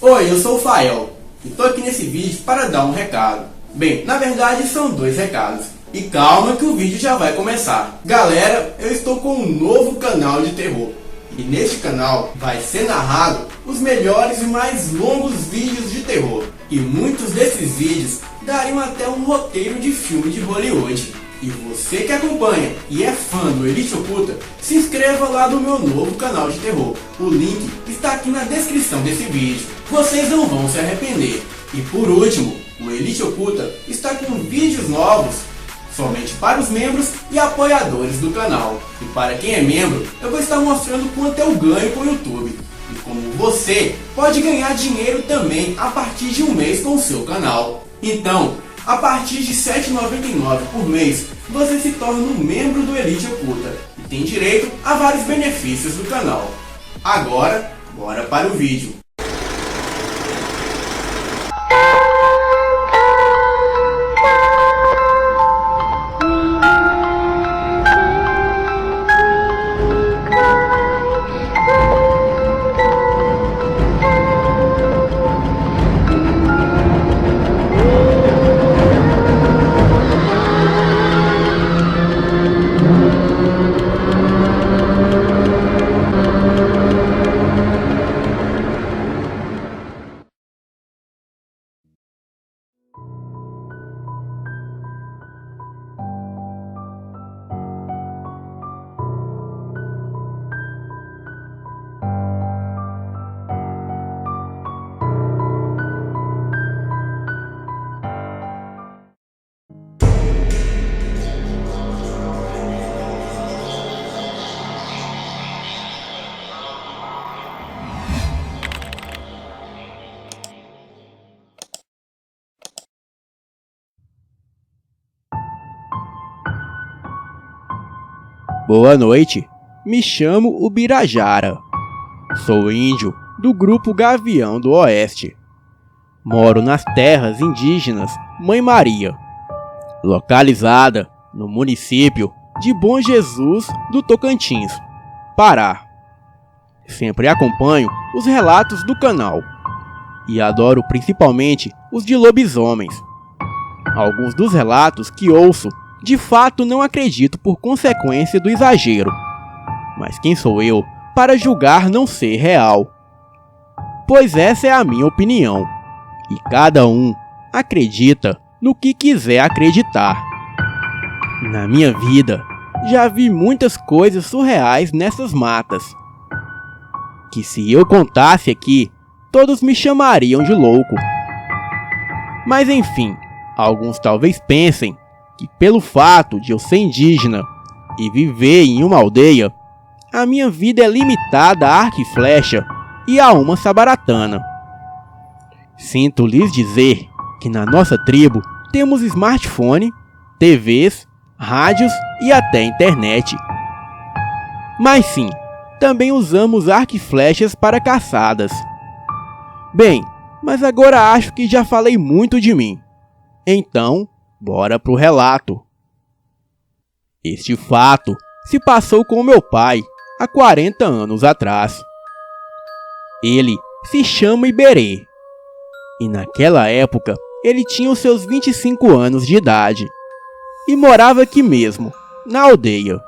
Oi, eu sou o Fael e tô aqui nesse vídeo para dar um recado. Bem, na verdade são dois recados. E calma que o vídeo já vai começar. Galera, eu estou com um novo canal de terror. E neste canal vai ser narrado os melhores e mais longos vídeos de terror. E muitos desses vídeos dariam até um roteiro de filme de Hollywood. E você que acompanha e é fã do Elite Oculta, se inscreva lá no meu novo canal de terror. O link está aqui na descrição desse vídeo. Vocês não vão se arrepender. E por último, o Elite Oculta está com vídeos novos somente para os membros e apoiadores do canal. E para quem é membro, eu vou estar mostrando quanto eu ganho com o YouTube. E como você pode ganhar dinheiro também a partir de um mês com o seu canal. Então, a partir de R$ 7,99 por mês, você se torna um membro do Elite Oculta e tem direito a vários benefícios do canal. Agora, bora para o vídeo. Boa noite, me chamo Ubirajara. Sou índio do grupo Gavião do Oeste. Moro nas terras indígenas Mãe Maria, localizada no município de Bom Jesus do Tocantins, Pará. Sempre acompanho os relatos do canal e adoro principalmente os de lobisomens. Alguns dos relatos que ouço de fato não acredito por consequência do exagero, mas quem sou eu para julgar não ser real? Pois essa é a minha opinião, e cada um acredita no que quiser acreditar. Na minha vida, já vi muitas coisas surreais nessas matas, que se eu contasse aqui, todos me chamariam de louco. Mas enfim, alguns talvez pensem que pelo fato de eu ser indígena e viver em uma aldeia, a minha vida é limitada a arco e flecha e a uma sabaratana. Sinto lhes dizer que na nossa tribo temos smartphone, TVs, rádios e até internet. Mas sim, também usamos arco e flechas para caçadas. Bem, mas agora acho que já falei muito de mim. Então, bora pro relato. Este fato se passou com meu pai há 40 anos atrás. Ele se chama Iberê, e naquela época ele tinha os seus 25 anos de idade e morava aqui mesmo, na aldeia.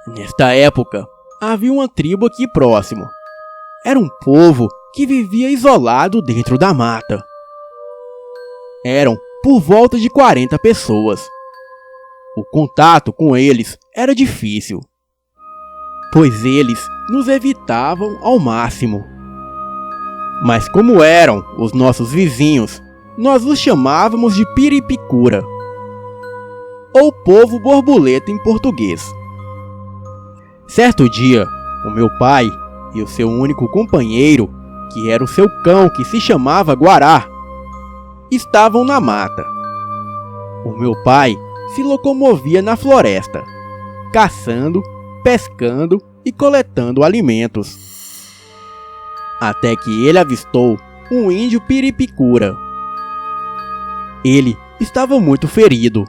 Nesta época havia uma tribo aqui próximo. Era um povo que vivia isolado dentro da mata. Eram por volta de 40 pessoas. O contato com eles era difícil, pois eles nos evitavam ao máximo. Mas como eram os nossos vizinhos, nós os chamávamos de Piripicura, ou povo borboleta em português. Certo dia, o meu pai e o seu único companheiro, que era o seu cão que se chamava Guará, estavam na mata. O meu pai se locomovia na floresta, caçando, pescando e coletando alimentos. Até que ele avistou um índio Piripicura. Ele estava muito ferido.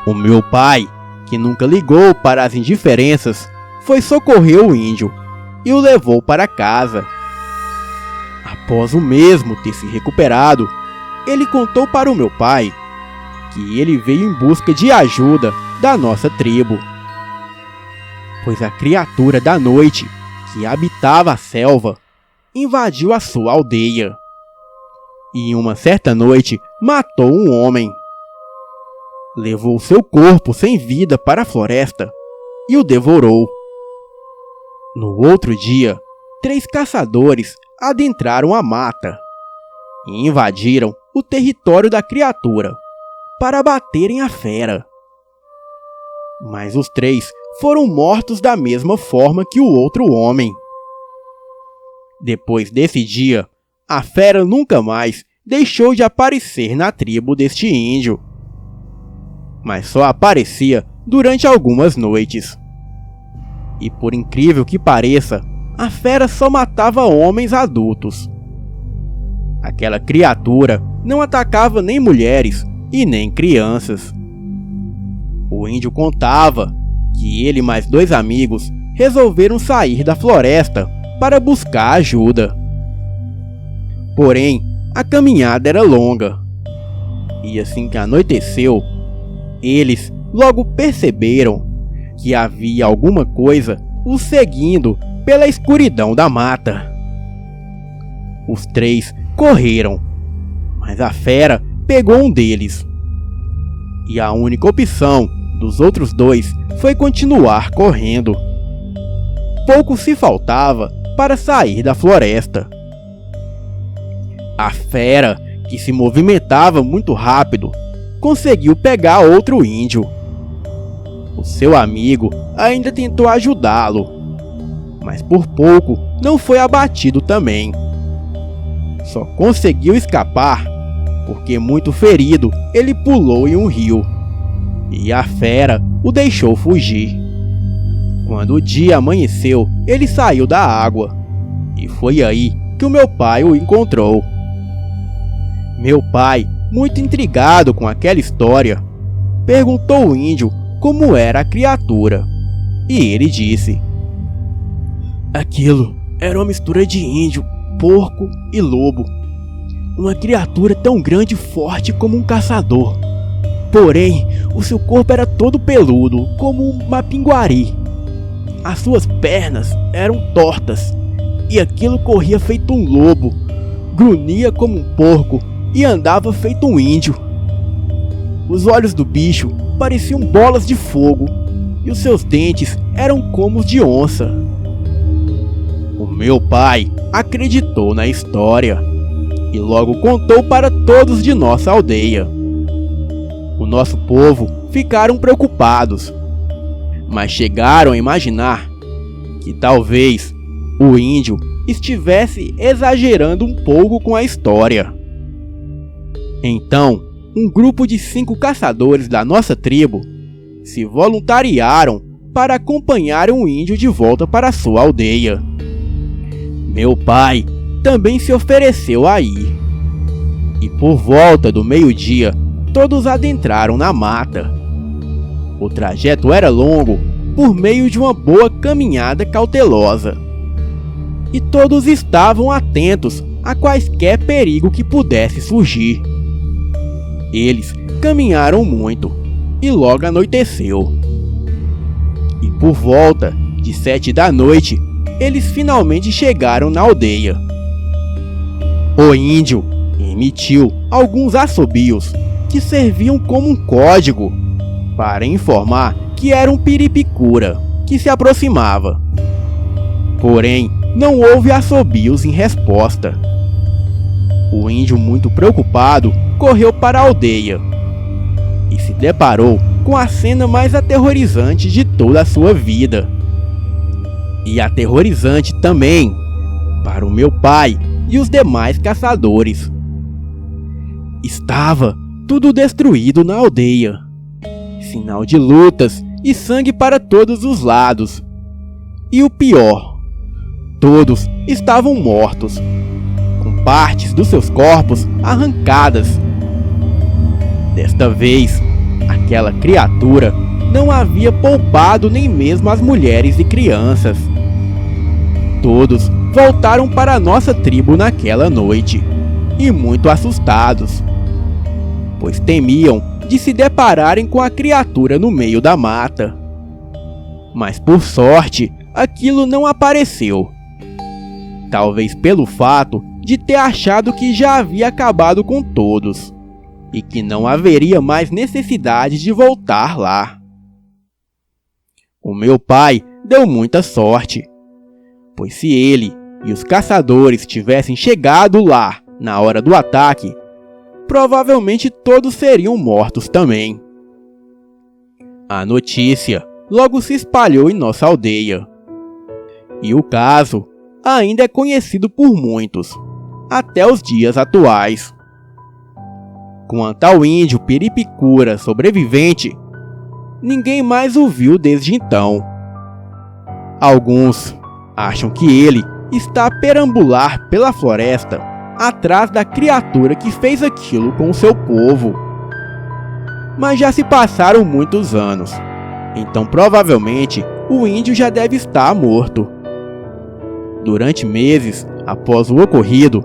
O meu pai, que nunca ligou para as indiferenças, foi socorrer o índio e o levou para casa. Após o mesmo ter se recuperado, ele contou para o meu pai que ele veio em busca de ajuda da nossa tribo, pois a criatura da noite que habitava a selva invadiu a sua aldeia e em uma certa noite matou um homem. Levou seu corpo sem vida para a floresta e o devorou. No outro dia, 3 caçadores adentraram a mata e invadiram o território da criatura para abaterem a fera. Mas os 3 foram mortos da mesma forma que o outro homem. Depois desse dia, a fera nunca mais deixou de aparecer na tribo deste índio, mas só aparecia durante algumas noites. E por incrível que pareça, a fera só matava homens adultos. Aquela criatura não atacava nem mulheres e nem crianças. O índio contava que ele e mais 2 amigos resolveram sair da floresta para buscar ajuda. Porém, a caminhada era longa, e assim que anoiteceu, eles logo perceberam que havia alguma coisa os seguindo pela escuridão da mata. Os 3 correram, mas a fera pegou um deles, e a única opção dos outros 2 foi continuar correndo. Pouco se faltava para sair da floresta. A fera, que se movimentava muito rápido, conseguiu pegar outro índio. O seu amigo ainda tentou ajudá-lo, mas por pouco não foi abatido também. Só conseguiu escapar porque, muito ferido, ele pulou em um rio e a fera o deixou fugir. Quando o dia amanheceu, ele saiu da água e foi aí que o meu pai o encontrou. Meu pai, muito intrigado com aquela história, perguntou ao índio como era a criatura, e ele disse: aquilo era uma mistura de índio, porco e lobo. Uma criatura tão grande e forte como um caçador. Porém, o seu corpo era todo peludo, como uma pinguari. As suas pernas eram tortas, e aquilo corria feito um lobo, grunhia como um porco e andava feito um índio. Os olhos do bicho pareciam bolas de fogo, e os seus dentes eram como os de onça. O meu pai acreditou na história e logo contou para todos de nossa aldeia. O nosso povo ficaram preocupados, mas chegaram a imaginar que talvez o índio estivesse exagerando um pouco com a história. Então, um grupo de 5 caçadores da nossa tribo se voluntariaram para acompanhar o índio de volta para sua aldeia. Meu pai também se ofereceu a ir, e por volta do meio-dia, todos adentraram na mata. O trajeto era longo, por meio de uma boa caminhada cautelosa, e todos estavam atentos a quaisquer perigo que pudesse surgir. Eles caminharam muito, e logo anoiteceu. E por volta de 7 da noite, eles finalmente chegaram na aldeia. O índio emitiu alguns assobios que serviam como um código para informar que era um piripicura que se aproximava. Porém, não houve assobios em resposta. O índio, muito preocupado, correu para a aldeia e se deparou com a cena mais aterrorizante de toda a sua vida. E aterrorizante também para o meu pai e os demais caçadores. Estava tudo destruído na aldeia, sinal de lutas e sangue para todos os lados. E o pior, todos estavam mortos, com partes dos seus corpos arrancadas. Desta vez, aquela criatura não havia poupado nem mesmo as mulheres e crianças. Todos voltaram para nossa tribo naquela noite, e muito assustados, pois temiam de se depararem com a criatura no meio da mata. Mas por sorte, aquilo não apareceu. Talvez pelo fato de ter achado que já havia acabado com todos, e que não haveria mais necessidade de voltar lá. O meu pai deu muita sorte, pois se ele e os caçadores tivessem chegado lá na hora do ataque, provavelmente todos seriam mortos também. A notícia logo se espalhou em nossa aldeia, e o caso ainda é conhecido por muitos, até os dias atuais. Quanto ao índio Piripicura sobrevivente, ninguém mais o viu desde então. Alguns acham que ele está a perambular pela floresta atrás da criatura que fez aquilo com o seu povo. Mas já se passaram muitos anos, então provavelmente o índio já deve estar morto. Durante meses após o ocorrido,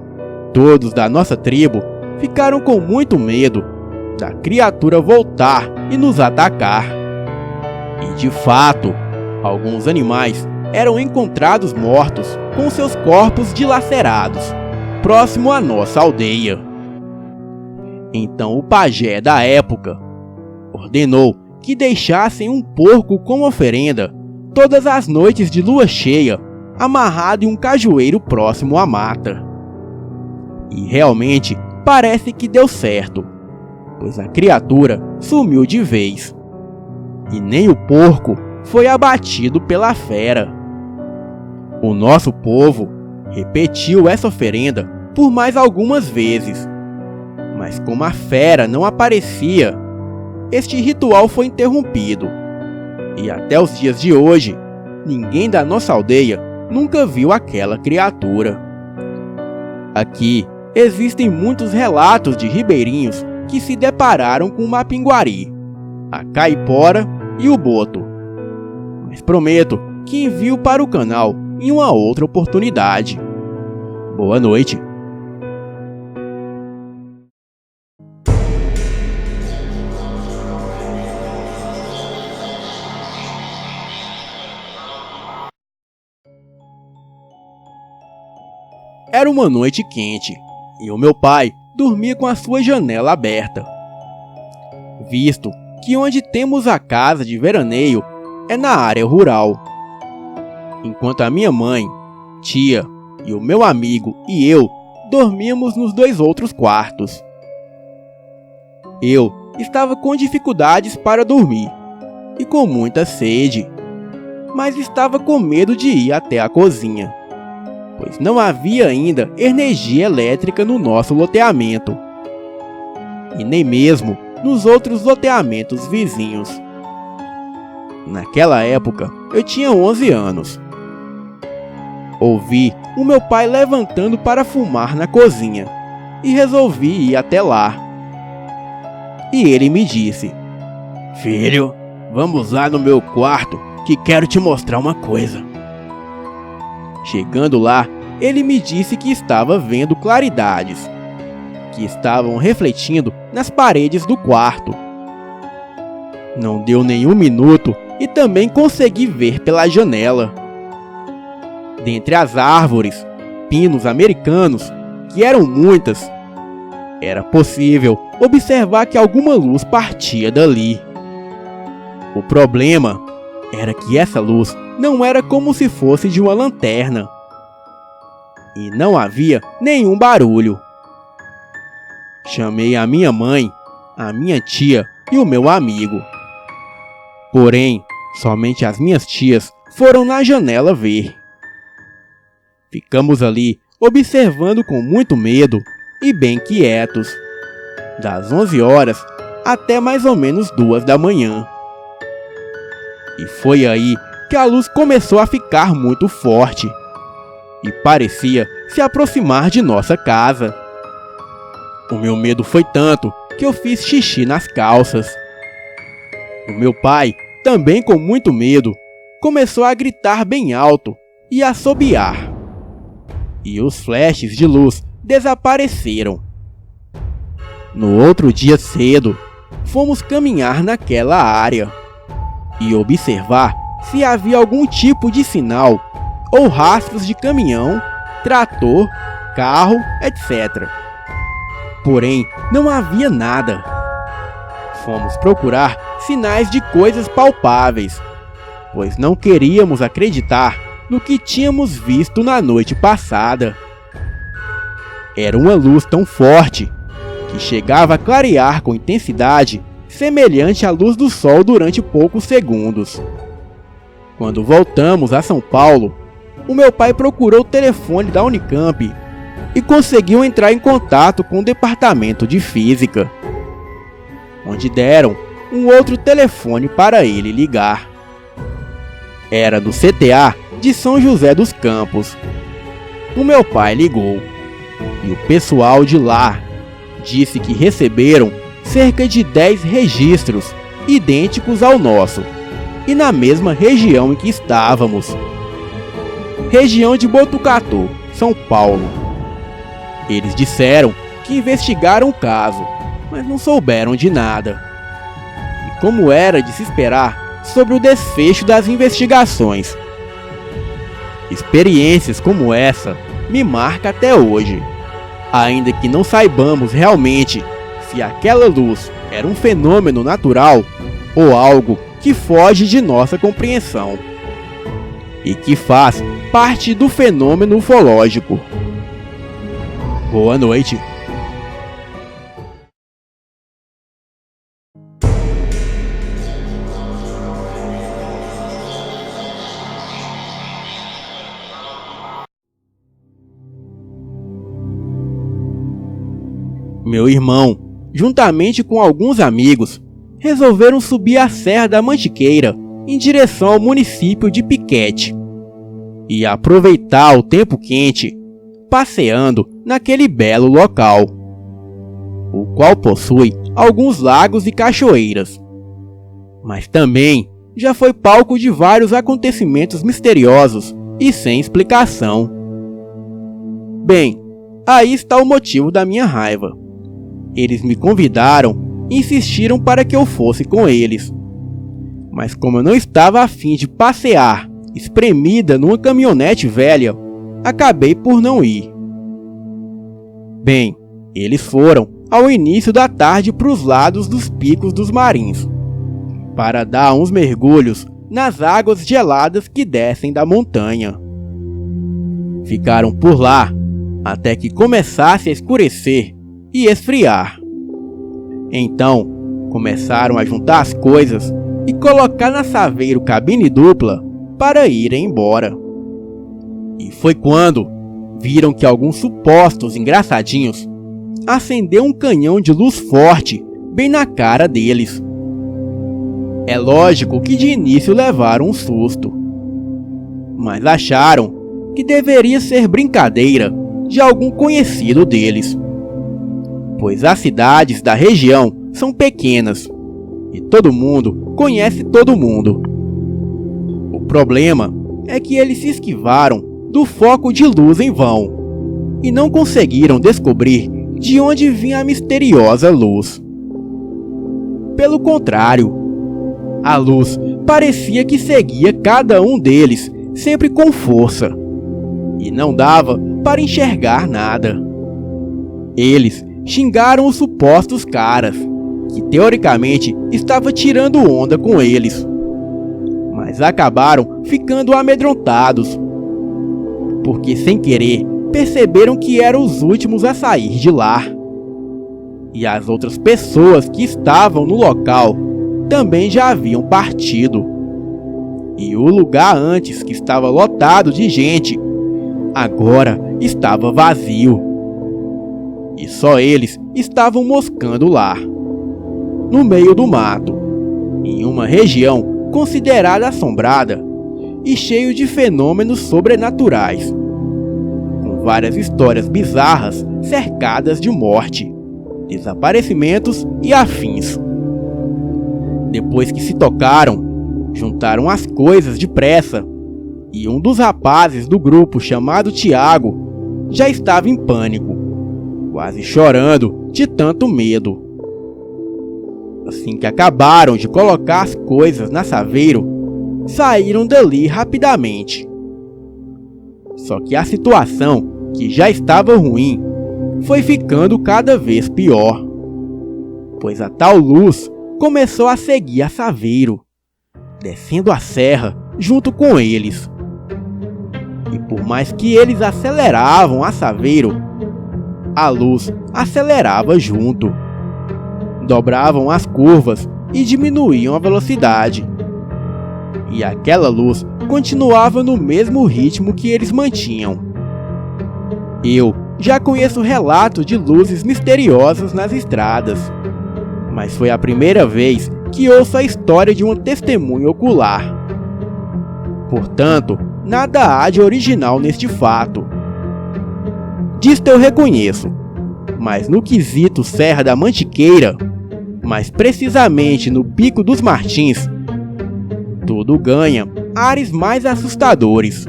todos da nossa tribo ficaram com muito medo da criatura voltar e nos atacar. E de fato, alguns animais eram encontrados mortos com seus corpos dilacerados, próximo à nossa aldeia. Então o pajé da época ordenou que deixassem um porco como oferenda todas as noites de lua cheia, amarrado em um cajueiro próximo à mata. E realmente parece que deu certo, pois a criatura sumiu de vez, e nem o porco foi abatido pela fera. O nosso povo repetiu essa oferenda por mais algumas vezes, mas como a fera não aparecia, este ritual foi interrompido, e até os dias de hoje, ninguém da nossa aldeia nunca viu aquela criatura. Aqui existem muitos relatos de ribeirinhos que se depararam com o mapinguari, a caipora e o boto, mas prometo que envio para o canal em uma outra oportunidade. Boa noite. Era uma noite quente, e o meu pai dormia com a sua janela aberta. Visto que onde temos a casa de veraneio é na área rural, enquanto a minha mãe, tia e o meu amigo e eu dormíamos nos dois outros quartos. Eu estava com dificuldades para dormir e com muita sede, mas estava com medo de ir até a cozinha, pois não havia ainda energia elétrica no nosso loteamento, e nem mesmo nos outros loteamentos vizinhos. Naquela época, eu tinha 11 anos. Ouvi o meu pai levantando para fumar na cozinha, e resolvi ir até lá. E ele me disse: "Filho, vamos lá no meu quarto que quero te mostrar uma coisa." Chegando lá, ele me disse que estava vendo claridades, que estavam refletindo nas paredes do quarto. Não deu nenhum minuto e também consegui ver pela janela. Dentre as árvores, pinos americanos, que eram muitas, era possível observar que alguma luz partia dali. O problema era que essa luz não era como se fosse de uma lanterna, e não havia nenhum barulho. Chamei a minha mãe, a minha tia e o meu amigo. Porém, somente as minhas tias foram na janela ver. Ficamos ali observando com muito medo e bem quietos, das 11 horas até mais ou menos 2 da manhã. E foi aí que a luz começou a ficar muito forte e parecia se aproximar de nossa casa. O meu medo foi tanto que eu fiz xixi nas calças. O meu pai, também com muito medo, começou a gritar bem alto e a assobiar. e os flashes de luz desapareceram. No outro dia cedo, fomos caminhar naquela área e observar se havia algum tipo de sinal ou rastros de caminhão, trator, carro, etc. Porém, não havia nada. Fomos procurar sinais de coisas palpáveis, pois não queríamos acreditar no que tínhamos visto na noite passada. Era uma luz tão forte que chegava a clarear com intensidade semelhante à luz do sol durante poucos segundos. Quando voltamos a São Paulo, o meu pai procurou o telefone da Unicamp e conseguiu entrar em contato com o departamento de física, onde deram um outro telefone para ele ligar. Era do CTA de São José dos Campos. O meu pai ligou e o pessoal de lá disse que receberam cerca de 10 registros idênticos ao nosso e na mesma região em que estávamos. Região de Botucatu, São Paulo. Eles disseram que investigaram o caso, mas não souberam de nada. E como era de se esperar sobre o desfecho das investigações. Experiências como essa me marcam até hoje. Ainda que não saibamos realmente se aquela luz era um fenômeno natural ou algo que foge de nossa compreensão e que faz parte do fenômeno ufológico. Boa noite. Meu irmão, juntamente com alguns amigos, resolveram subir a Serra da Mantiqueira em direção ao município de Piquete e aproveitar o tempo quente passeando naquele belo local, o qual possui alguns lagos e cachoeiras, mas também já foi palco de vários acontecimentos misteriosos e sem explicação. Bem, aí está o motivo da minha raiva. Eles me convidaram e insistiram para que eu fosse com eles. Mas como eu não estava a fim de passear espremida numa caminhonete velha, acabei por não ir. Bem, eles foram ao início da tarde para os lados dos Picos dos Marins, para dar uns mergulhos nas águas geladas que descem da montanha. Ficaram por lá até que começasse a escurecer e esfriar. Então, começaram a juntar as coisas e colocar na Saveiro cabine dupla para irem embora. E foi quando viram que alguns supostos engraçadinhos acendeu um canhão de luz forte bem na cara deles. É lógico que de início levaram um susto, mas acharam que deveria ser brincadeira de algum conhecido deles, pois as cidades da região são pequenas e todo mundo conhece todo mundo. O problema é que eles se esquivaram do foco de luz em vão e não conseguiram descobrir de onde vinha a misteriosa luz. Pelo contrário, a luz parecia que seguia cada um deles sempre com força e não dava para enxergar nada. Eles xingaram os supostos caras, que teoricamente estavam tirando onda com eles, mas acabaram ficando amedrontados, porque sem querer perceberam que eram os últimos a sair de lá. E as outras pessoas que estavam no local também já haviam partido. E o lugar antes que estava lotado de gente, agora estava vazio. E só eles estavam moscando lá, no meio do mato, em uma região considerada assombrada e cheio de fenômenos sobrenaturais, com várias histórias bizarras cercadas de morte, desaparecimentos e afins. Depois que se tocaram, juntaram as coisas depressa e um dos rapazes do grupo, chamado Tiago, já estava em pânico, quase chorando de tanto medo. Assim que acabaram de colocar as coisas na Saveiro, saíram dali rapidamente. Só que a situação, que já estava ruim, foi ficando cada vez pior, pois a tal luz começou a seguir a Saveiro, descendo a serra junto com eles. E por mais que eles aceleravam a Saveiro, a luz acelerava junto. Dobravam as curvas e diminuíam a velocidade. E aquela luz continuava no mesmo ritmo que eles mantinham. Eu já conheço relatos de luzes misteriosas nas estradas, mas foi a primeira vez que ouço a história de uma testemunha ocular. Portanto, nada há de original neste fato. Disto eu reconheço, mas no quesito Serra da Mantiqueira, mais precisamente no Pico dos Martins, tudo ganha ares mais assustadores.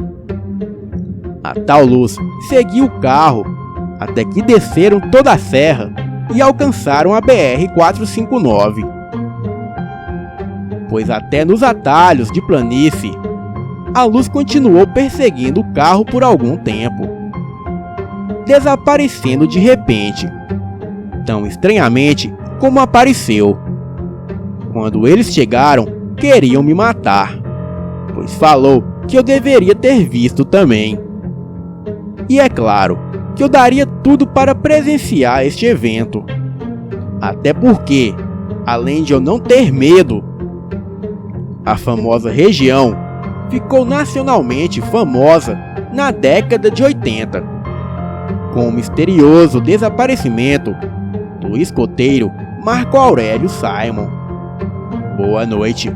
A tal luz seguiu o carro até que desceram toda a serra e alcançaram a BR-459. Pois até nos atalhos de planície, a luz continuou perseguindo o carro por algum tempo, desaparecendo de repente, tão estranhamente como apareceu. Quando eles chegaram, queriam me matar, pois falou que eu deveria ter visto também. E é claro que eu daria tudo para presenciar este evento, até porque, além de eu não ter medo, a famosa região ficou nacionalmente famosa na década de 80, com o misterioso desaparecimento do escoteiro Marco Aurélio Simon. Boa noite.